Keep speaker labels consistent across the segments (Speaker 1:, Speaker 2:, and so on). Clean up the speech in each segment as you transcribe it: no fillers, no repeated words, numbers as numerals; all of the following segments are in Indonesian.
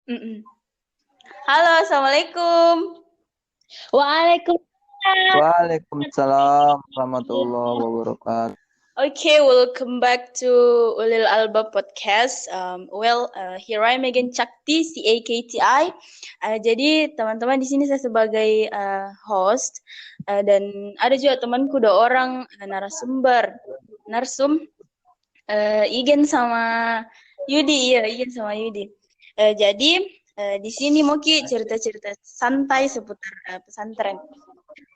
Speaker 1: Mm-mm. Halo, Assalamualaikum.
Speaker 2: Waalaikumsalam.
Speaker 3: Waalaikumsalam warahmatullahi wabarakatuh.
Speaker 1: Okay, welcome back to Ulil Alba Podcast. Here I am again, Chakti, CAKTI. Jadi teman-teman di sini saya sebagai host dan ada juga temanku 2 orang narsum, Igen sama Yudi, iya Igen sama Yudi. Jadi di sini Moki cerita-cerita santai seputar pesantren.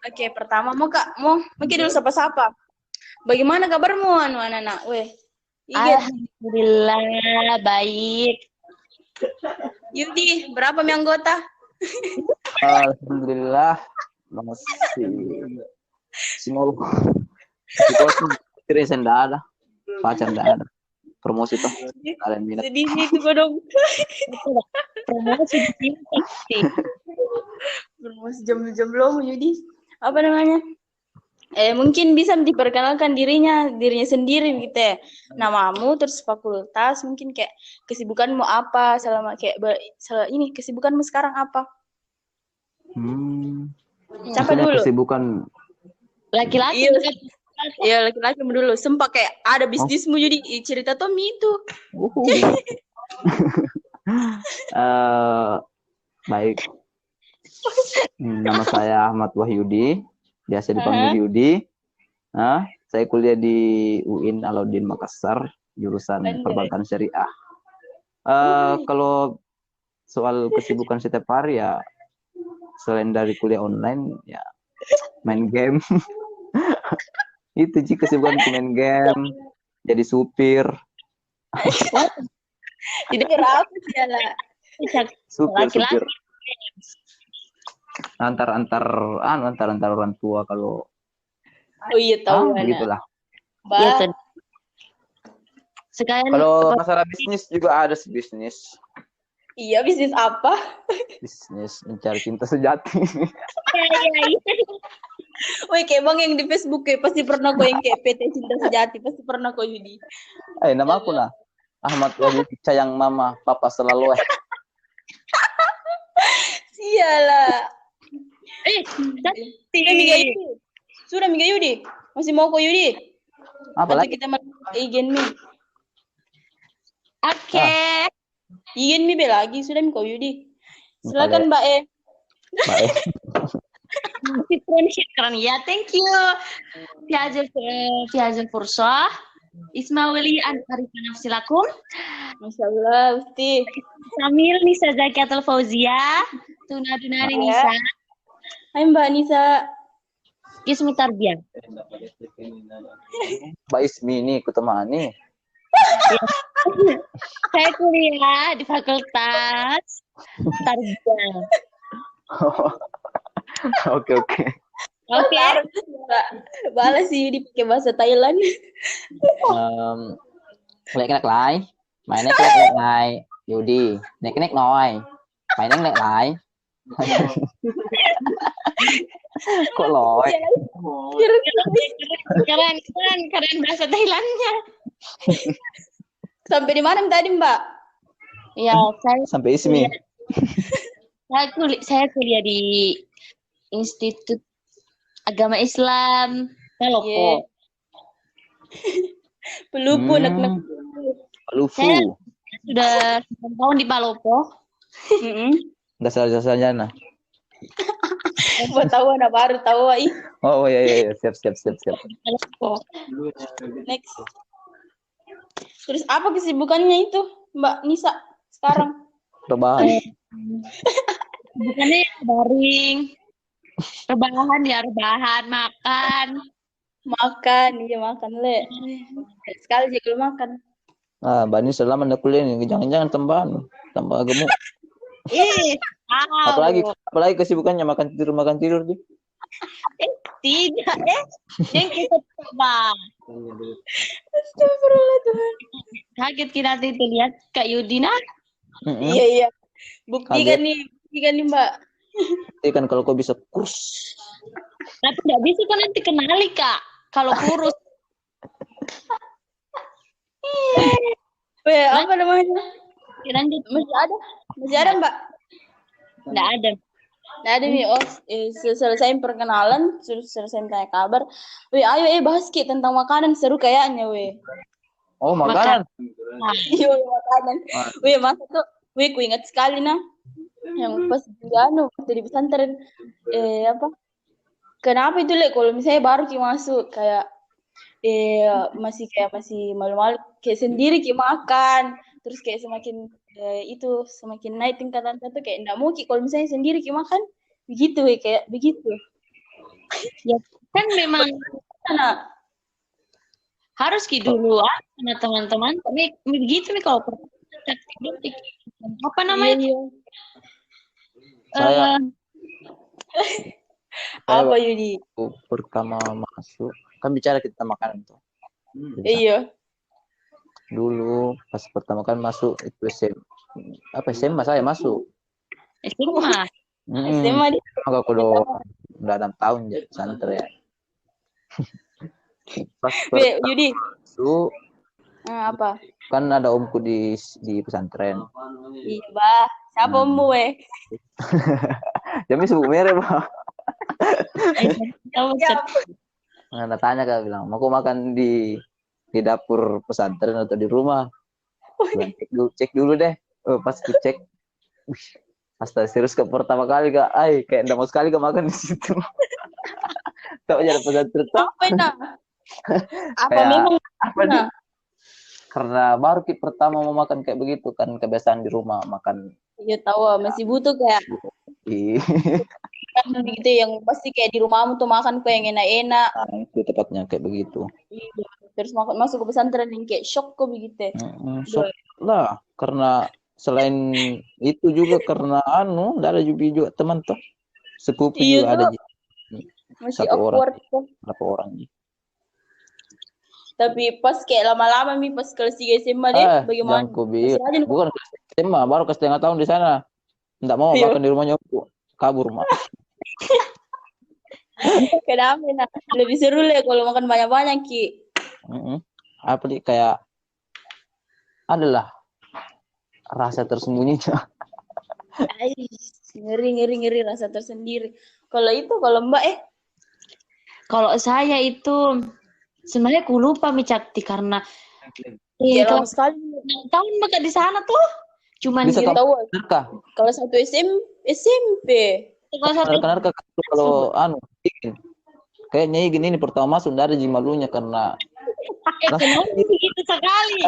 Speaker 1: Oke, pertama Moki dulu sapa-sapa. Bagaimana kabarmu anak-anak? Igen,
Speaker 2: Alhamdulillah baik.
Speaker 1: Yudi, berapa anggota?
Speaker 3: Alhamdulillah masih sinol. Itu tidak ada, pacar tidak ada. Promosi toh kalian minat.
Speaker 1: Sedih itu gue dong.
Speaker 2: Promosi di sini pasti.
Speaker 1: Promosi jam-jam Yudi. Apa namanya? Mungkin bisa diperkenalkan dirinya sendiri gitu ya. Namamu, terus fakultas, mungkin kayak kesibukanmu apa selama ini kesibukanmu sekarang apa? Siapa
Speaker 3: Maksudnya
Speaker 1: dulu?
Speaker 3: kesibukan
Speaker 2: Laki-laki.
Speaker 1: Iya, laki-laki dulu. Sempat kayak ada bisnismu jadi cerita Tommy itu.
Speaker 3: baik. Nama saya Ahmad Wahyudi, biasa dipanggil Yudi. Saya kuliah di UIN Alauddin Makassar, jurusan Perbankan Syariah. Kalau soal kesibukan setiap hari ya, selain dari kuliah online ya main game. Itu sih kesibukan, main game, jadi supir.
Speaker 1: Tidak apa sih lah.
Speaker 3: Supir. Antar orang tua kalau.
Speaker 1: Oh iya tahu
Speaker 3: begitulah.
Speaker 2: Iya, sekalian
Speaker 3: kalau masalah bisnis juga ada bisnis.
Speaker 1: Iya, bisnis apa?
Speaker 3: Bisnis mencari cinta sejati.
Speaker 1: Woi, kayak bang yang di Facebook kayak pasti pernah kok yang kayak PT Cinta Sejati, pasti pernah kok Yudi.
Speaker 3: Nama aku lah Ahmad Wahyudi, sayang mama, papa selalu.
Speaker 1: Sialah. Sudah Mika Yudi. Masih mau kok Yudi?
Speaker 3: Apa lagi?
Speaker 1: Kita mau Igen mi.
Speaker 2: Oke.
Speaker 1: Igen mi lagi sudah Mika Yudi. Silakan Mbak E.
Speaker 3: Mbak E.
Speaker 2: Syukran ya, thank you. Fiazul Fursah. Ismaili Arifan Nafsilakum.
Speaker 1: Masyaallah, Usti.
Speaker 2: Samil Nisa Zakiatul Fauzia. Tuna-tunari Nisa.
Speaker 1: Hai Mbak Nisa.
Speaker 2: Kismu Tarbiyah.
Speaker 3: Mbak Ismi ini aku temani.
Speaker 2: Saya kuliah di Fakultas Tarbiyah.
Speaker 3: Oke.
Speaker 1: Balas sih pakai bahasa Thailand.
Speaker 3: Lek lai, mainnya lai, Yudi, nek nói, mainnya nek lai. Kok loy?
Speaker 2: Keren bahasa Thailandnya.
Speaker 1: Sampai di mana tadi Mbak?
Speaker 2: Ya, saya
Speaker 3: sampai Ismi.
Speaker 2: Saya kuliah di Institut Agama Islam Palopo.
Speaker 1: Pelupu nak.
Speaker 3: Pelupu.
Speaker 2: Saya sudah 9 tahun di Palopo.
Speaker 3: Enggak salah nah.
Speaker 1: Buat tahu anak baru tahu ai.
Speaker 3: Oh iya, siap.
Speaker 1: Next. Terus apa kesibukannya itu Mbak Nisa sekarang?
Speaker 3: Rebahan.
Speaker 2: Bukannya baring. Rebahan, makan.
Speaker 1: Iya makan le. Sekali aja kalau makan.
Speaker 3: Bani selama anda kuliah nih, jangan tambah gemuk. Apalagi kesibukannya makan tidur tuh.
Speaker 2: Tidak yang kita coba.
Speaker 1: Astagfirullah Tuhan.
Speaker 2: Kaget kita itu lihat Kak Yudina.
Speaker 1: Iya. Buktikan nih Mbak.
Speaker 3: Kan kalau kau bisa kurus.
Speaker 2: Tapi nggak bisa kan nanti kenali Kak. Kalau kurus.
Speaker 1: Apa namanya?
Speaker 2: Lanjut.
Speaker 1: Masih ada? Masih ada Mbak?
Speaker 2: Nggak ada.
Speaker 1: Nggak ada Mi. Oh, selesai perkenalan, selesai tanya kabar. Weh, ayo bahas Ki tentang makanan seru kayaknya weh.
Speaker 3: Oh, makanan.
Speaker 1: Iya, makanan. Weh, masa tuh, weh, ku ingat sekali nah. Yang pas di pesantren, apa? Kenapa itu kalau misalnya baru Ki masuk kayak masih malu-malu kayak sendiri Ki makan, terus kayak semakin semakin naik tingkatan satu kayak enggak mau Ki kalau misalnya sendiri Ki makan begitu kayak begitu.
Speaker 2: Ya kan memang harus Ki dulu sama teman-teman. Tapi begitu nih kalau apa namanya?
Speaker 1: Iya.
Speaker 3: Saya
Speaker 1: Apa Yudi?
Speaker 3: Pertama masuk kan bicara kita makanan tuh.
Speaker 1: Iya.
Speaker 3: Dulu pas pertama kan masuk itu SMA saya masuk.
Speaker 2: SMA.
Speaker 1: SMA dia.
Speaker 3: Agak udah 6 tahun ya pesantren. Pas
Speaker 1: Yudi.
Speaker 3: Masuk.
Speaker 1: Apa?
Speaker 3: Kan ada omku di pesantren.
Speaker 1: Iya, Bah. Siapa ommu weh?
Speaker 3: Jami sebut merek, Bah.
Speaker 2: Siapa?
Speaker 3: Nah, tanya kan bilang, mau makan di dapur pesantren atau di rumah? Bilang, cek dulu deh. Pas cek, astaga serius ke pertama kali gak? Kayak enggak mau sekali gak makan di situ. Kau jadi pesantren tuh.
Speaker 1: Apa nah? Apa memang
Speaker 3: apa nih? Karena baru pertama mau makan kayak begitu kan kebiasaan di rumah makan.
Speaker 1: Iya tahu masih butuh kayak gitu yang pasti kayak di rumahmu tuh makan kok yang enak-enak.
Speaker 3: Nah, itu tepatnya kayak begitu.
Speaker 1: Iya. Terus masuk ke pesantren yang kayak shock kok begitu.
Speaker 3: Shock lah karena selain itu juga karena enggak ada juga teman tuh sepupu juga ada
Speaker 1: masih
Speaker 3: satu
Speaker 1: awkward
Speaker 3: orang, berapa orang.
Speaker 1: Tapi pas kayak lama-lama pas kelas 3 SMA deh bagaimana?
Speaker 3: Bukan kelas SMA, baru kelas setengah tahun di sana. Enggak mau makan di rumahnya aku. Kabur, Mak.
Speaker 1: Kenapa nah? Lebih seru lah kalau makan banyak-banyak, Ki.
Speaker 3: Apa nih kayak adalah rasa tersembunyinya.
Speaker 1: Ngeri rasa tersendiri. Kalau Mbak
Speaker 2: Kalau saya itu sebenarnya aku lupa Cakti karena
Speaker 1: lama sekali
Speaker 2: 6 tahun maka di sana tuh cuman
Speaker 3: bisa
Speaker 2: tahu
Speaker 1: kalau satu SMP
Speaker 3: kalau kayaknya gini pertama masuk dari Jimalunya karena
Speaker 2: kenapa begitu sekali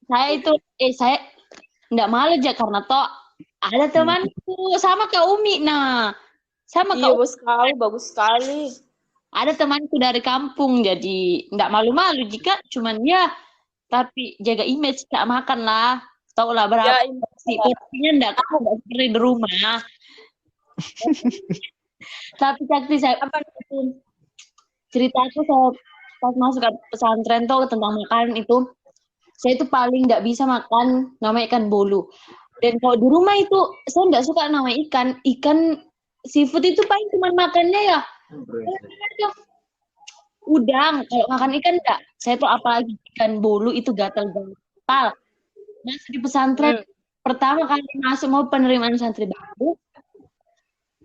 Speaker 2: saya itu saya enggak malu aja karena toh ada temanku sama Kak Umi sama Kak
Speaker 1: Umi bagus sekali
Speaker 2: ada temanku dari kampung jadi enggak malu-malu jika cuman tapi jaga image Kak makan lah tahu lah berapa porsinya enggak seperti di rumah tapi Cakti saya ceritaku saya pas masuk ke pesantren tuh tentang makanan itu saya itu paling nggak bisa makan nama ikan bolu dan kalau di rumah itu saya nggak suka nama ikan seafood itu paling cuma makannya udang kalau makan ikan enggak saya tuh apalagi ikan bolu itu gatal-gatal masuk di pesantren pertama kali masuk mau penerimaan santri baru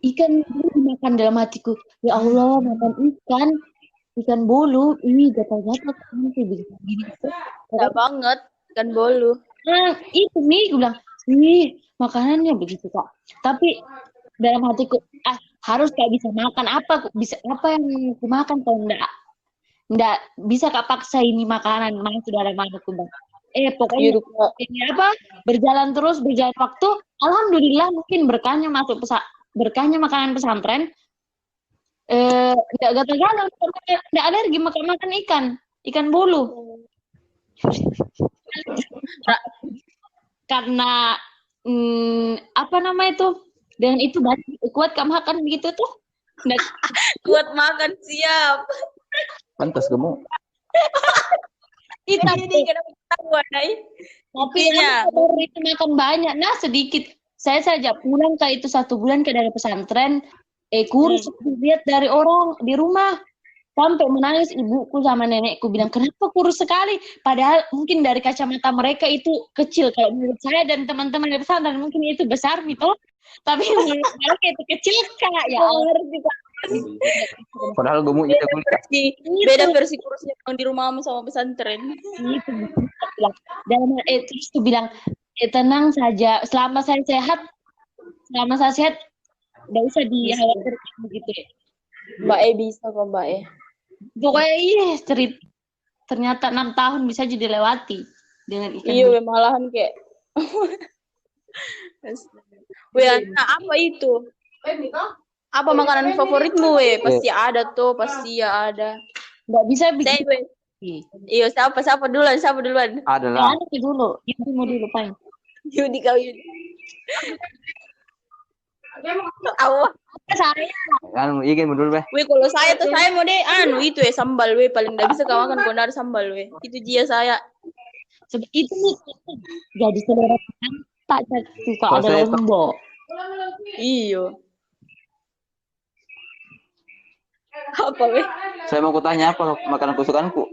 Speaker 2: ikan bolu dimakan dalam hatiku ya Allah makan ikan bolu ini gatal-gatal nanti begini
Speaker 1: enggak banget ikan bolu
Speaker 2: itu nih gue bilang makanannya begitu Kak tapi dalam hatiku harus kayak bisa makan apa yang aku makan kalau enggak bisa Kak paksa ini makanan masuk dalam hatiku Bang pokoknya ini berjalan waktu alhamdulillah mungkin berkahnya makanan pesantren enggak gatal-gatal enggak alergi makan ikan bolu karena apa nama itu dan itu kuat Kak makan gitu tuh
Speaker 1: kuat makan siap
Speaker 3: pantas kamu
Speaker 2: tapi itu makan banyak sedikit saya saja pulang ke itu 1 bulan ke dari pesantren kurus lihat dari orang di rumah Sampai menangis ibuku sama nenekku bilang, kenapa kurus sekali? Padahal mungkin dari kacamata mereka itu kecil. Kalau menurut saya dan teman-teman di pesantren mungkin itu besar gitu. Tapi menurut mereka itu kecil Kak. Ya Allah.
Speaker 3: Padahal gemuknya
Speaker 1: Beda
Speaker 3: kuliah.
Speaker 1: versi, beda versi kurusnya yang di rumahmu sama pesantren.
Speaker 2: Gitu. Dan terus tuh bilang, tenang saja, selama saya sehat, nggak usah dikhawatirkan begitu ya.
Speaker 1: Mbak E bisa kok Mbak E.
Speaker 2: Pokoknya cerita ternyata 6 tahun bisa jadi dilewati dengan ikan.
Speaker 1: Iya, malahan kayak. Nah, apa itu? Apa makanan favoritmu, we? Pasti ada tuh, pasti ya ada.
Speaker 2: Nggak bisa
Speaker 1: Saya,
Speaker 2: bikin.
Speaker 1: we. Iya, siapa duluan?
Speaker 3: Adalah.
Speaker 2: Yang dulu, ibumu dulu, Pak.
Speaker 1: Yudi kau Yudi. Awak.
Speaker 2: Saya.
Speaker 3: Kan ingin mundur be.
Speaker 1: We kalau saya mau deh itu sambal we paling enggak bisa kau makan kalau ada sambal we. Itu dia saya.
Speaker 2: Itu nih jadi selera tak suka
Speaker 3: Kalau
Speaker 2: ada
Speaker 3: saya
Speaker 2: lombok.
Speaker 1: Iyo. Apa we?
Speaker 3: Saya mau kutanya apa makanan kesukaanku?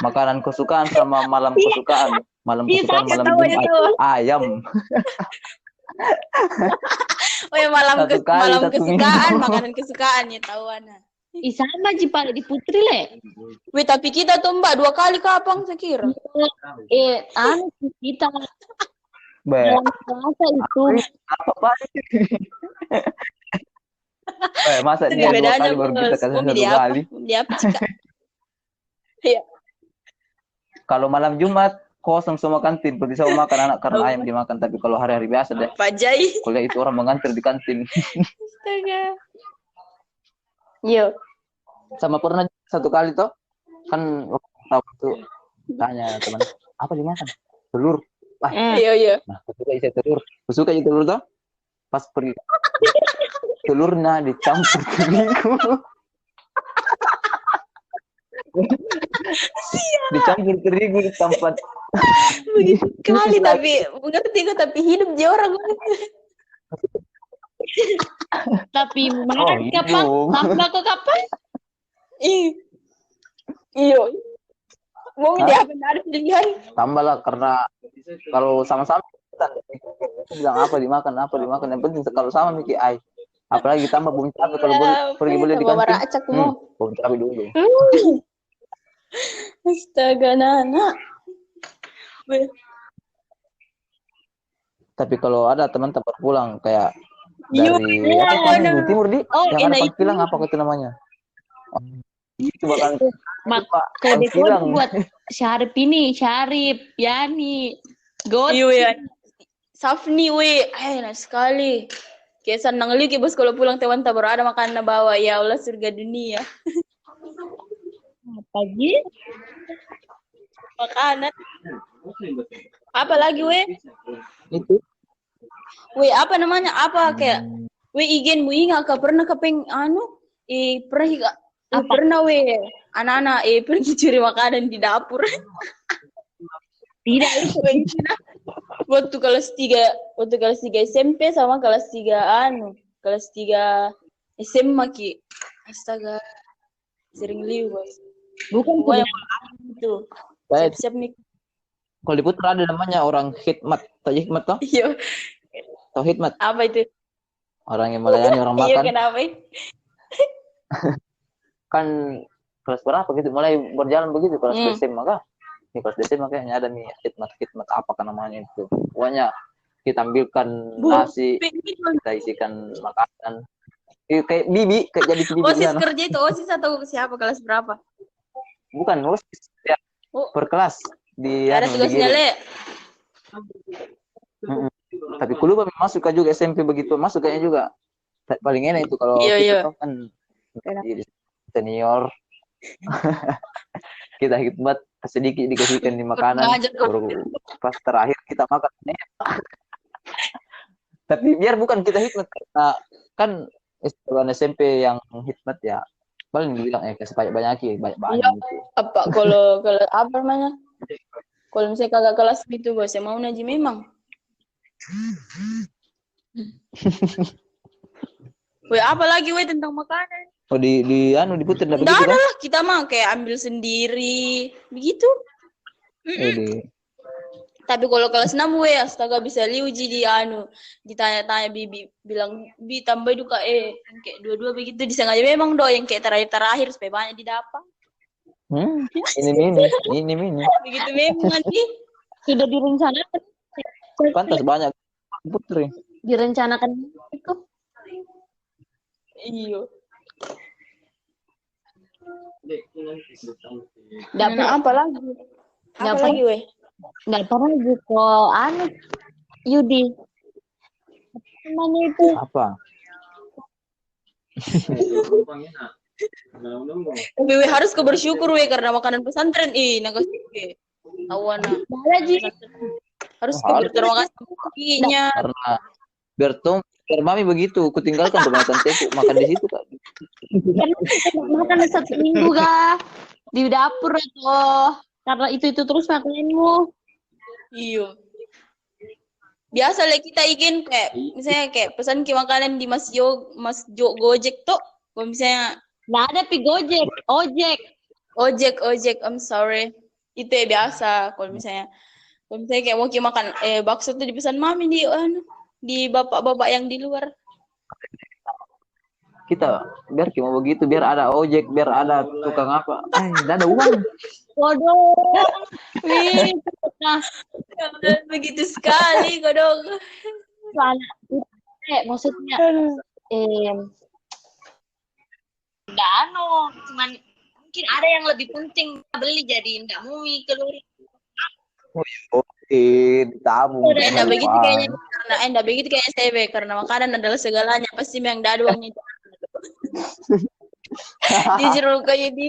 Speaker 3: Makanan kesukaan sama malam kesukaan. Malam kesukaan, malam Jumat. Ayam.
Speaker 1: Oh ya malam
Speaker 3: Satu kali,
Speaker 1: malam
Speaker 3: satu
Speaker 1: kesukaan,
Speaker 3: minggu.
Speaker 1: makanan kesukaan ya tahuan.
Speaker 2: Sama Jipa di Putri le.
Speaker 1: We tapi kita tuh Mbak 2 kali kapang saya kira.
Speaker 2: Kita
Speaker 3: Be.
Speaker 2: dalam puasa itu
Speaker 3: Apa? Masa
Speaker 1: Itu
Speaker 3: dia 2
Speaker 1: bedanya,
Speaker 3: kali baru kita kasih 1 kali.
Speaker 1: Dia apa sih, Kak? Iya.
Speaker 3: Kalau malam Jumat kosong semua kantin, pergi sama makan anak karena ayam dimakan. Tapi kalau hari-hari biasa deh,
Speaker 1: Pak Jai.
Speaker 3: kuliah itu orang mengantar di kantin.
Speaker 1: Astaga. Yo.
Speaker 3: Sama pernah 1 kali toh, kan waktu tanya teman, apa dimakan? Telur. Wah,
Speaker 1: Iya.
Speaker 3: nah aku suka isi telur. Aku suka isi telur toh. Pas pergi telurnya dicampur terigu. Dicampur terigu di tempat.
Speaker 1: Begitu kali tapi mengerti kok tapi hidup dia orang.
Speaker 2: tapi makan kapan? Tambah ke kapan?
Speaker 1: Iyo. Mau dia apa ada pilihan?
Speaker 3: Tambah lah karena kalau sama-sama kita bilang apa dimakan yang penting kalau sama mikir ai. Apalagi tambah bumbu cabai kalau boleh pergi boleh di kantin.
Speaker 1: Acak mau.
Speaker 3: Bumbu cabai dulu.
Speaker 1: Astaga Nana.
Speaker 3: Tapi kalau ada teman-teman pulang kayak
Speaker 1: Iya,
Speaker 3: dari apa
Speaker 1: iya.
Speaker 3: timur di yang ada
Speaker 1: enak
Speaker 3: pangkilang apa itu namanya? Itu bakal
Speaker 2: Kode buat Syarif, Yani, God.
Speaker 1: Iya ya. Safni we, enak sekali. Kayak senang lagi bos kalau pulang teman tak baru ada makanan bawa ya Allah surga dunia.
Speaker 2: Pagi
Speaker 1: Makanan. Apa lagi we?
Speaker 3: itu
Speaker 1: We apa namanya? Apa kayak we igen mu ingat ka pernah kepeng pernah we anak-anak pergi curi makanan di dapur.
Speaker 2: tidak itu
Speaker 1: Waktu kelas 3 SMP sama kelas 3 SMA ki. Astaga. Sering liu bos.
Speaker 2: bukan
Speaker 1: Pokoknya itu. Siap-siap nih.
Speaker 3: kalau di Putra ada namanya orang khidmat. Tahu khidmat toh?
Speaker 1: Iya.
Speaker 3: Tahu khidmat?
Speaker 1: Apa itu?
Speaker 3: Orang yang melayani orang
Speaker 1: Iya
Speaker 3: makan.
Speaker 1: kenapa?
Speaker 3: Kan kelas berapa gitu mulai berjalan begitu kelas SMA kah? Di kelas SMA kayaknya ada nih khidmat apa kan namanya itu. Pokoknya kita ambilkan nasi, kita isikan makanan. Kayak bibi, kayak jadi bibi.
Speaker 1: OSIS kerja itu OSIS atau siapa kelas berapa?
Speaker 3: Bukan OSIS ya. Per kelas di
Speaker 1: Ada tugasnya le.
Speaker 3: Tapi kuliah masuk juga SMP begitu masuk kayaknya juga. Paling enak itu kalau kita kan jadi senior. Kita khidmat sedikit dikasihkan di makanan. Baru pas terakhir kita makan. Tapi biar bukan kita khidmat karena kan SMP yang khidmat ya paling dibilang kasih banyak gitu.
Speaker 1: Apa kalau apa namanya? Kalau misalnya kagak kelas gitu bos, mau naji memang. Weh apa lagi weh tentang makanan?
Speaker 3: Oh diputer dah
Speaker 1: Enggak
Speaker 3: begitu
Speaker 1: ada
Speaker 3: kan?
Speaker 1: lah, kita mah kayak ambil sendiri begitu. Tapi kalau kelas 6 astaga bisa liuji ditanya-tanya bibi bilang bi tambah juga kayak dua-dua begitu disengaja memang yang kayak terakhir supaya banyak didapat.
Speaker 3: Ini mini.
Speaker 1: Begitu memang nanti
Speaker 2: Sudah direncanakan.
Speaker 3: Pantas banyak putri.
Speaker 2: Direncanakan itu.
Speaker 1: iyo.
Speaker 2: Dapat
Speaker 1: Apa lagi? Apa lagi weh?
Speaker 2: nggak pernah gitu Yudi namanya itu
Speaker 3: Apa?
Speaker 1: Tapi harus kau bersyukur karena makanan pesantren nagasih awan
Speaker 2: ada Ji
Speaker 1: harus kau berterima kasih paginya
Speaker 3: Karena biar mami begitu, kutinggalkan kebanyakan tepuk makan di situ Kak.
Speaker 2: makan 1 minggu kah di dapur atau karena itu terus makananmu.
Speaker 1: iyo biasa lah kita ingin kayak misalnya kayak pesan ke makanan di Mas Jo Gojek tuh kalau misalnya
Speaker 2: Nggak ada pi
Speaker 1: ojek I'm sorry itu biasa kalau misalnya kayak mau makan bakso tuh dipesan mami di bapak-bapak yang di luar.
Speaker 3: Kita biar mau begitu, biar ada ojek, biar ada tukang apa. Tidak ada uang.
Speaker 2: Waduh. Nah,
Speaker 1: begitu sekali kodong.
Speaker 2: Maksudnya enggak cuman mungkin ada yang lebih penting beli jadi enggak mau keluar.
Speaker 3: Tabung.
Speaker 1: Enggak begitu kayaknya saya karena makanan adalah segalanya pasti yang ada uangnya. Dijeruk kayak di.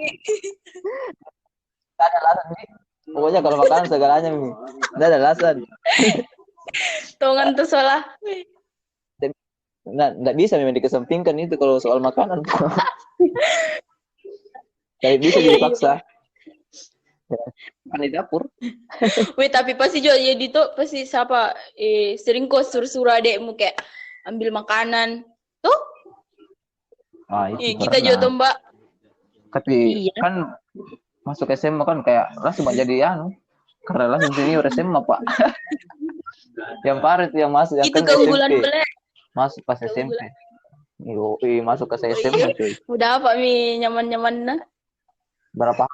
Speaker 3: Tidak ada alasan nih. Pokoknya kalau makanan segalanya nih. Tidak ada alasan.
Speaker 1: Tongan tuh salah.
Speaker 3: Nggak bisa memang dikesampingkan itu kalau soal makanan. Tapi bisa dipaksa. Kan di dapur.
Speaker 1: Tapi pasti juga jadi tuh pasti siapa sering kok suruh adekmu kayak ambil makanan. Tuh. Kita juga tuh Mbak.
Speaker 3: Tapi kan masuk SMA kan kayak langsung jadi karena langsung senior SMA Pak. Yang parah itu yang masuk yang
Speaker 1: itu
Speaker 3: kan
Speaker 1: keunggulan
Speaker 3: SMP.
Speaker 1: boleh.
Speaker 3: Masuk pas SMP. Masuk ke SMA cuy.
Speaker 1: Udah apa nyaman-nyaman
Speaker 3: berapa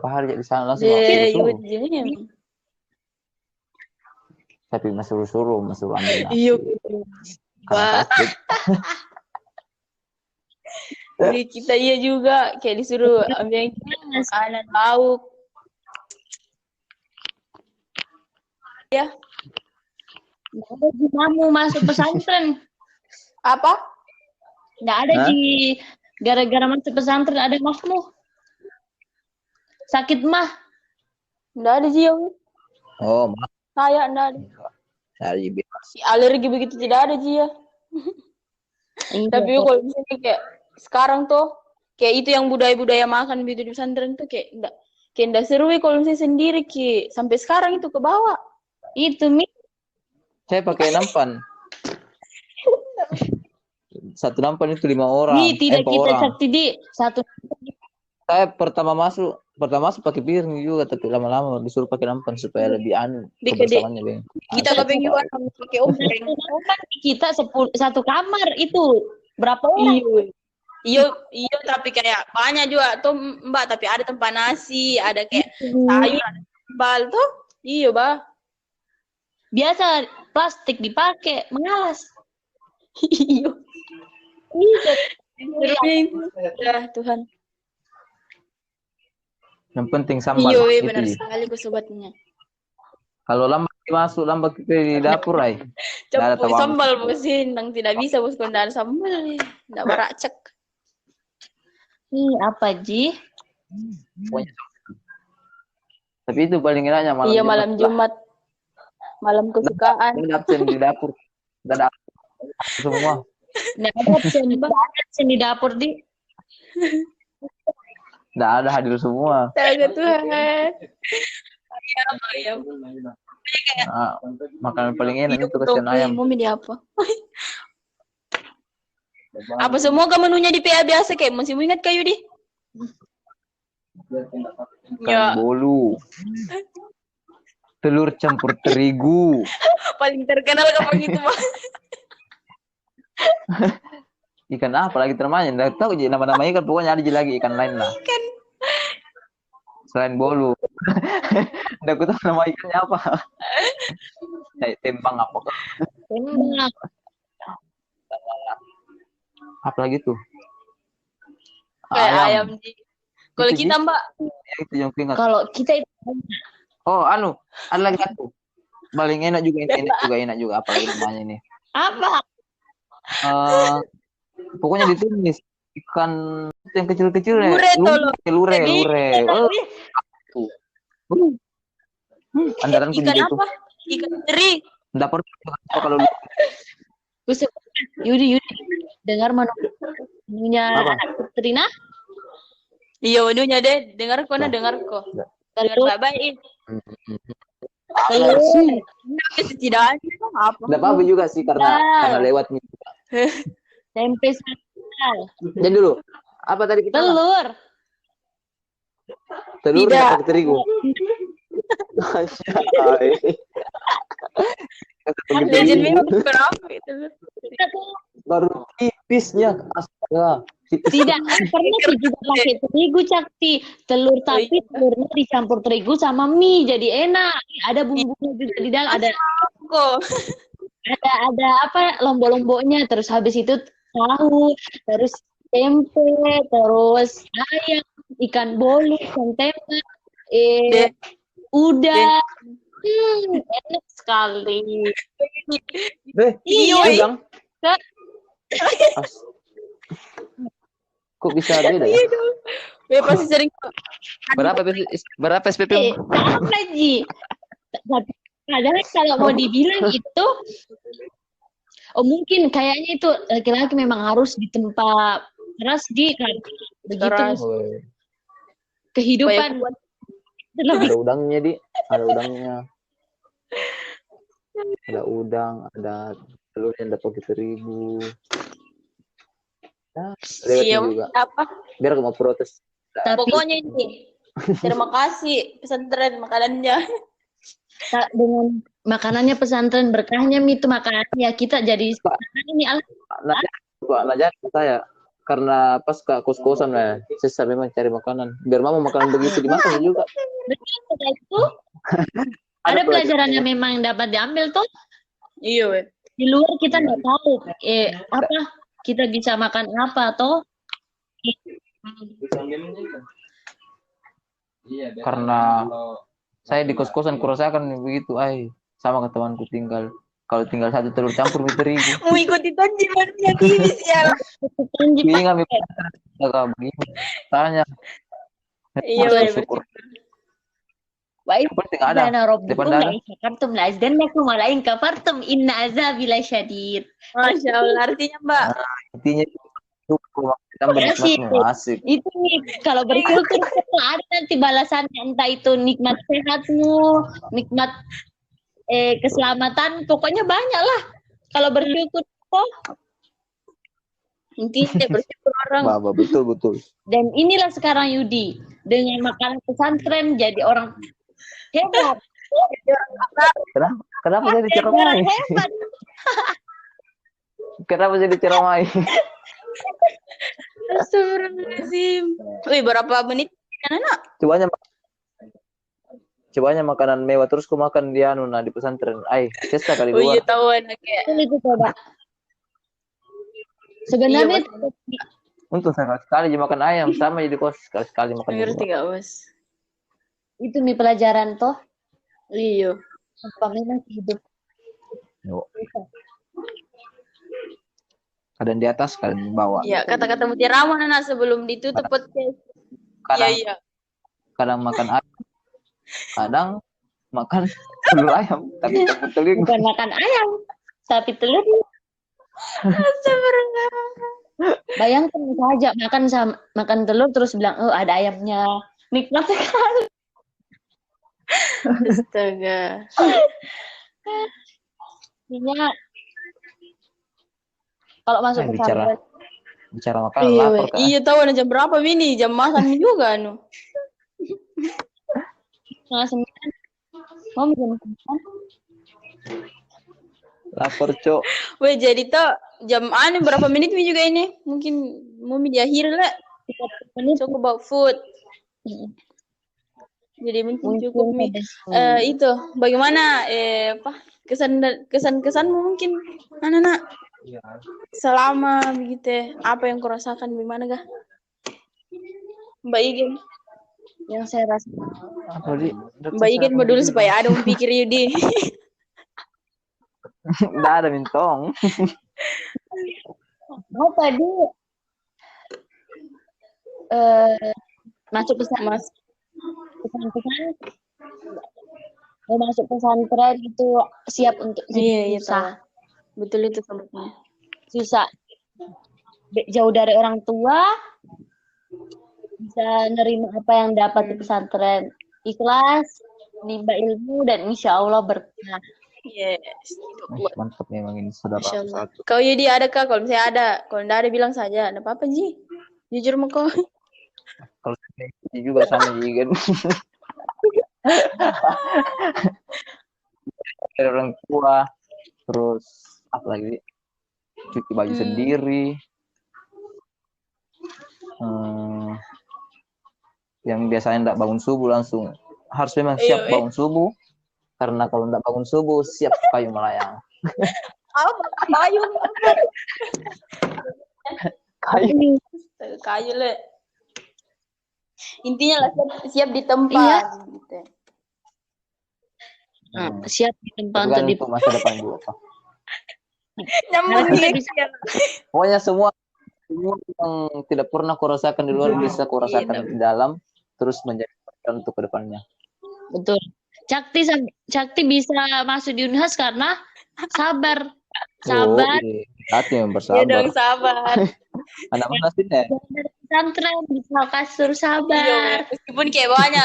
Speaker 3: hari di sana langsung suruh. Tapi masih suruh ambil.
Speaker 1: Iya. Jadi kita juga kayak disuruh ambil makanan lauk. Ya.
Speaker 2: Kamu masuk pesantren.
Speaker 1: Apa?
Speaker 2: Nggak ada gara-gara masuk pesantren ada masmu. Sakit mah.
Speaker 1: Nggak ada Ji.
Speaker 3: Oh,
Speaker 1: saya nggak ada.
Speaker 3: Dari bebas.
Speaker 1: Alergi begitu tidak ada Ji ya. Tapi kalau misalnya kayak sekarang tuh kayak itu yang budaya-budaya makan gitu di pesantren tuh kayak enggak seru kalau misalnya sendiri sampai sekarang itu ke bawah.
Speaker 2: Itu
Speaker 3: saya pakai nampan. Satu nampan itu 5 orang.
Speaker 2: Tidak kita sakti di satu.
Speaker 3: Saya pertama masuk pakai piring juga, tapi lama-lama disuruh pakai nampan supaya lebih kebersamaannya Bang.
Speaker 1: Kita kepengen juga pakai obeng.
Speaker 2: Kita satu kamar itu berapa orang?
Speaker 1: Iya, tapi kayak banyak juga tuh Mbak, tapi ada tempat nasi, ada kayak sayur, ada sambal tuh. Iya, Mbak.
Speaker 2: Biasa plastik dipakai, malas.
Speaker 1: Iya. Ya, Tuhan.
Speaker 3: Yang penting sambal.
Speaker 1: Iya, benar sekali sobatnya.
Speaker 3: Kalau lambat kita di dapur
Speaker 1: Campur sambal bosin, tidak bisa bos kondaan sambal tidak beracak.
Speaker 2: Apa Ji?
Speaker 3: Tapi itu paling enaknya malam.
Speaker 1: Iya, malam Jumat. Malam kesukaan.
Speaker 3: Ada absen di dapur. Enggak ada semua.
Speaker 2: Enggak ada absen di dapur di.
Speaker 3: Enggak ada hadir semua.
Speaker 1: Astaga Tuhan. Ya.
Speaker 3: Makanan paling enak itu kasihan ayam.
Speaker 1: Mau mie apa? Apa semua kan menunya di PA biasa kayak masih ingat kayu di?
Speaker 3: Ikan bolu. Telur campur terigu.
Speaker 1: Paling terkenal kapan gitu mah.
Speaker 3: Ikan apa lagi namanya? Nggak tahu nama-nama ikan, pokoknya ada lagi ikan lain lah.
Speaker 1: Ikan.
Speaker 3: Selain bolu. Nggak tahu nama ikannya apa. Tembang apa?
Speaker 2: Tembak.
Speaker 3: Apa lagi tuh?
Speaker 1: Kayak ayam di. Kalau
Speaker 3: Itu,
Speaker 1: kita Mbak,
Speaker 3: Ya, itu yang ku ingat.
Speaker 2: Kalau kita itu
Speaker 3: Oh, ada lagi satu. Paling enak juga. Apa lagi namanya ini?
Speaker 2: apa?
Speaker 3: Pokoknya ditumis ikan yang kecil-kecil ya.
Speaker 1: Lure,
Speaker 3: Lure. Tuh. Andalanku
Speaker 1: ikan
Speaker 3: juga itu.
Speaker 1: apa? Ikan teri.
Speaker 3: Dapat kalau
Speaker 2: Yudi, dengar menunya
Speaker 3: Apa?
Speaker 2: Trina?
Speaker 1: Iya, menunya deh. Dengar kok. Dengar baik-baik.
Speaker 2: Telur.
Speaker 1: Tapi setidaknya apa?
Speaker 3: Enggak apa-apa juga sih karena lewat nih.
Speaker 2: Tempe sambal.
Speaker 3: Jadi dulu, apa tadi kita?
Speaker 2: Telur.
Speaker 3: Telur
Speaker 1: Tidak.
Speaker 3: pakai terigu.
Speaker 1: Legend memang berapa itu?
Speaker 3: Baru tipisnya, astaga.
Speaker 2: Tidak, pernah sih juga pakai terigu Cakti. Telur tapi telurnya dicampur terigu sama mie jadi enak. Ada bumbunya juga di dalam, ada
Speaker 1: Kok.
Speaker 2: apa lombok-lomboknya, terus habis itu tahu, terus tempe, terus ayam, ikan bolu, ikan tembak, udang. Enak sekali. Iya,
Speaker 3: udang. Kok bisa beda ya?
Speaker 1: Ya pasti sering.
Speaker 3: Berapa SPP?
Speaker 2: Sama Ji. Padahal kalau mau dibilang itu, mungkin kayaknya itu laki-laki memang harus ditempa keras di kan begitu kehidupan
Speaker 3: Ada udangnya ada udangnya. Ada udang, ada telur yang dapat terigu.
Speaker 1: Iya,
Speaker 3: juga.
Speaker 1: apa?
Speaker 3: Biar aku mau protes.
Speaker 2: Tapi
Speaker 1: Pokoknya ini. Terima kasih pesantren makanannya.
Speaker 2: dengan makanannya pesantren berkahnya itu makanannya kita jadi ini
Speaker 3: Nah, saya karena pas ke kos-kosan ya, saya memang cari makanan. Biar mama makan begitu dimakan juga.
Speaker 2: itu ada pelajarannya memang dapat diambil tuh.
Speaker 1: Iya,
Speaker 2: Di luar kita nggak tahu apa kita bisa makan apa toh.
Speaker 3: Karena saya di kos-kosan kurasakan begitu, sama ke temanku tinggal. Kalau tinggal satu telur campur mie terigu.
Speaker 1: mau ikuti tanjimannya gini sial.
Speaker 3: Bingung begini. Tanya.
Speaker 1: Iya,
Speaker 3: Syukur.
Speaker 2: Baik,
Speaker 3: Penting ada.
Speaker 2: Rabbikum la syakartum la azidannakum wa la in kafartum inna azabi lasyadid.
Speaker 1: Masya Allah, artinya Mbak.
Speaker 3: Intinya syukur tambah nikmatmu asik.
Speaker 2: Itu nih kalau bersyukur ada nanti balasannya, entah itu nikmat sehatmu, nikmat keselamatan, pokoknya banyak lah kalau bersyukur kok.
Speaker 1: Intinya bersyukur orang.
Speaker 3: Baba, betul.
Speaker 2: Dan inilah sekarang Yudi dengan makanan pesantren jadi orang hebat.
Speaker 3: Kenapa jadi ceramai?
Speaker 2: Hebat.
Speaker 3: Kenapa jadi ceramai?
Speaker 1: Astagfirullahaladzim. Wih, berapa menit kan anak?
Speaker 3: Cobanya makanan mewah terus ku makan di di pesantren. Cesta kali
Speaker 1: Oh iya
Speaker 3: luar.
Speaker 1: tahu anaknya.
Speaker 2: Itu coba. Sebenarnya
Speaker 3: Untung sekali makan ayam, sama jadi kos sekali makan.
Speaker 1: Ngerti gak, Bos?
Speaker 2: itu nih pelajaran toh.
Speaker 1: Iya.
Speaker 2: Apa memang hidup.
Speaker 3: Kadang di atas, kadang di bawah.
Speaker 1: Iya, kata-kata mutiara anak sebelum ditutup podcast. Iya.
Speaker 3: Kadang makan ayam, kadang makan telur ayam, tapi telur.
Speaker 2: Bukan makan ayam, tapi telur.
Speaker 1: Astagfirullah.
Speaker 2: Bayangkan saja makan telur terus bilang, oh ada ayamnya, nikmat sekali.
Speaker 1: Astaga.
Speaker 2: Intinya kalau masuk pesantren
Speaker 3: Bicara makanan
Speaker 1: Iya,
Speaker 3: lapar kak.
Speaker 1: iya tahu jam berapa ini? Jam makan juga anu.
Speaker 2: 8:30. Mau jam 9.
Speaker 3: Lapar cok.
Speaker 1: Weh, jadi tuh jam anu berapa menit mi juga ini? Mungkin mau mi di akhir lah.
Speaker 2: 30 menit.
Speaker 1: Talk about food.
Speaker 2: Mm.
Speaker 1: Jadi mungkin
Speaker 2: Mungkin
Speaker 1: cukup mi. Itu bagaimana apa kesanmu mungkin anak-anak selama begitu apa yang kau rasakan gimana gak? Mbak Igen.
Speaker 2: yang saya rasa
Speaker 3: Apa di?
Speaker 1: Mbak Igen mau dulu supaya ada yang pikir Yudi.
Speaker 3: Nggak ada mintong.
Speaker 2: tadi masuk pesan
Speaker 1: Mas.
Speaker 2: mau masuk pesantren itu siap untuk
Speaker 1: Iya,
Speaker 2: susah.
Speaker 1: Betul itu sebetulnya.
Speaker 2: Susah. Jauh dari orang tua, bisa nerima apa yang dapat di pesantren. Ikhlas, nimba ilmu, dan insya Allah berkah.
Speaker 1: Yes.
Speaker 3: Mantap memang ini saudara
Speaker 1: Masya Allah.
Speaker 3: satu.
Speaker 1: Kau Yudi ada kah? Kalau misalnya ada, kalau enggak ada bilang saja. Ada apa-apa Ji? Jujur mau kau.
Speaker 3: Kalau ini juga sama juga kan. Dari orang tua, terus apa lagi? Cuci baju sendiri. Yang biasanya enggak bangun subuh langsung harus memang siap bangun subuh, karena kalau enggak bangun subuh siap kayu melayang.
Speaker 1: Apa? Kayu. Kayu le. Intinya lah siap di tempat.
Speaker 2: Iya.
Speaker 1: Gitu.
Speaker 2: Siap di tempat untuk di
Speaker 3: masa depan juga Pak.
Speaker 1: Nyambung
Speaker 2: bisa.
Speaker 3: Pokoknya semua yang tidak pernah kurasakan di luar bisa kurasakan di dalam, terus menjadi untuk kedepannya.
Speaker 2: Betul. Cakti bisa masuk di Unhas karena sabar.
Speaker 3: Hati yang bersabar.
Speaker 1: Iya dong, sabar.
Speaker 3: Anak mana sih nih?
Speaker 2: Pesantren bisa kasur sabar.
Speaker 1: Iya, meskipun kayak banyak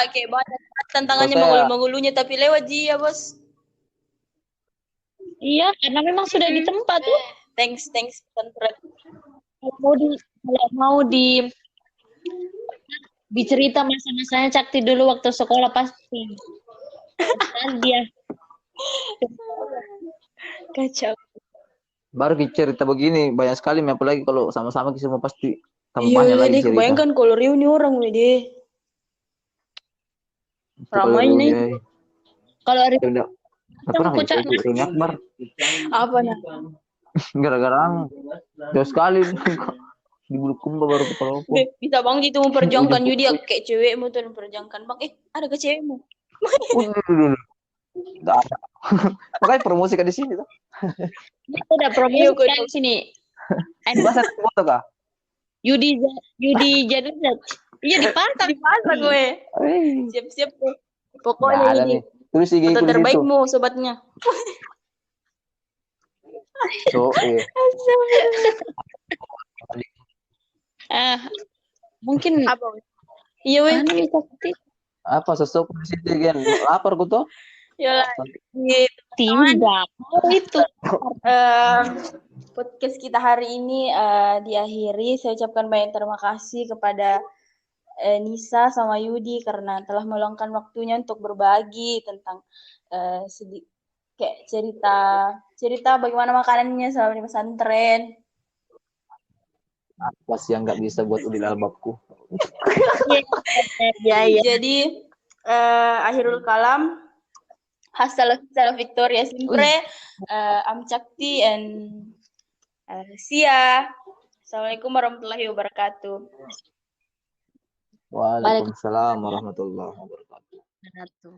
Speaker 1: tantangannya mengulunya tapi lewat Ji ya bos.
Speaker 2: Iya, karena memang sudah di tempat tuh.
Speaker 1: Thanks pesantren.
Speaker 2: Kalau mau dicerita masa-masanya Cakti dulu waktu sekolah pasti. Dia
Speaker 1: Kacau.
Speaker 3: Baru cerita begini banyak sekali, apalagi kalau sama-sama kita semua pasti tambah
Speaker 1: Iya,
Speaker 3: banyak lagi
Speaker 1: deh,
Speaker 3: cerita.
Speaker 1: kebayangkan kalau reuni orang deh. Ramai nih.
Speaker 2: Kalau hari
Speaker 3: pernah reuni akbar.
Speaker 1: Apa nah?
Speaker 3: Gara-gara jauh sekali di Bulukumba baru ke Palopo.
Speaker 1: Bisa bang itu memperjuangkan Yudi kayak cewekmu tuh memperjuangkan bang. Ada ke cewekmu?
Speaker 3: Nggak ada. Makanya promosi kan di sini tuh.
Speaker 2: Ada promosi kan di sini.
Speaker 3: Bahasa foto kah?
Speaker 2: Yudi jadi iya dipasang
Speaker 1: gue. Siap-siap tuh. Pokoknya ini
Speaker 3: tulis IG
Speaker 1: foto terbaikmu sobatnya.
Speaker 2: Mungkin
Speaker 1: apa? Iya weh.
Speaker 3: Apa sosok di sini kan? Lapar ku tuh.
Speaker 1: Ya
Speaker 2: tidak. Itu
Speaker 1: podcast kita hari ini diakhiri. Saya ucapkan banyak terima kasih kepada Nisa sama Yudi karena telah meluangkan waktunya untuk berbagi tentang kayak cerita bagaimana makanannya selama di pesantren.
Speaker 3: Apa sih yang nggak bisa buat udil albabku?
Speaker 1: Ya. Jadi akhirul kalam. Hasta Victoria siempre. I'm Cakti and Sia. Assalamualaikum warahmatullahi wabarakatuh.
Speaker 3: Waalaikumsalam warahmatullahi wabarakatuh.